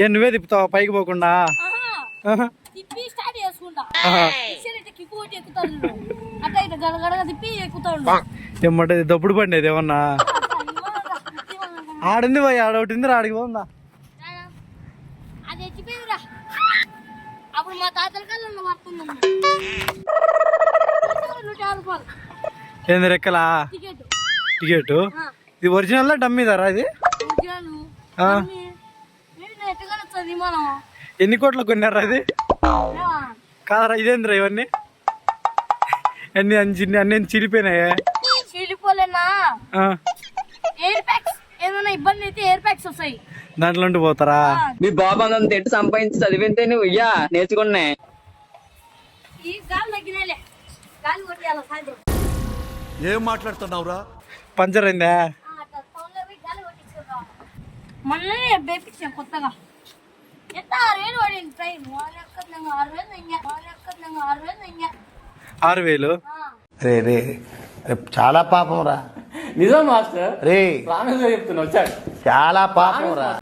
ఏ నువ్వే తిప్పుతావా పైకి పోకుండా? తిప్పి స్టార్ట్ చేసుకుంటా. కిక్కు కొట్టి ఎక్కుతాడు అట్లా ఇట్లా గడగడగా తిప్పి ఎక్కుతాడు. ఏమంటే దప్పుడు పండేది ఏమన్నా ఆడుంది పోయి ఆడ ఒకటి ఉంది ఆడికి పోందా? అది ఎక్కిపోయిందిరా. అప్పుడు మా తాతల కల్లా పడుతున్నాము. ఏంది రెక్కలా టికెట్? ఇది ఒరిజినల్ డమ్మీదారా ఇది? ఎన్ని కోట్లు కొన్నారా ఇది? కాదరా ఇదేంద్రా ఇవన్నీ అన్ని అన్ని చిరిపోయినాయే. చిరిపోలేనా? ఎయిర్ ప్యాక్స్ ఏమైనా ఇబ్బంది అయితే ఎయిర్ ప్యాక్స్ వస్తాయి దాంట్లో ఉండి పోతారా? మీ బాబు అంత ఎట్టు సంపాదించి చదివితే నువ్వు ఇయ్యా నేర్చుకున్నా. ఈ గాలి తగ్గినాలే గాలి కొట్టేయాల సాయంత్రం. ఏం మాట్లాడుతున్నావురా? పంచర్ అయిందా? మొన్ననే బేపించాం కొత్తగా. ఎంత 6,000 పడింది ట్రైన్. 6,000. రే రే చాలా పాపం రా. నిజం మాస్టర్ రే ప్రామిస్ చెప్తున్నా వచ్చాడు. చాలా పాపం రా.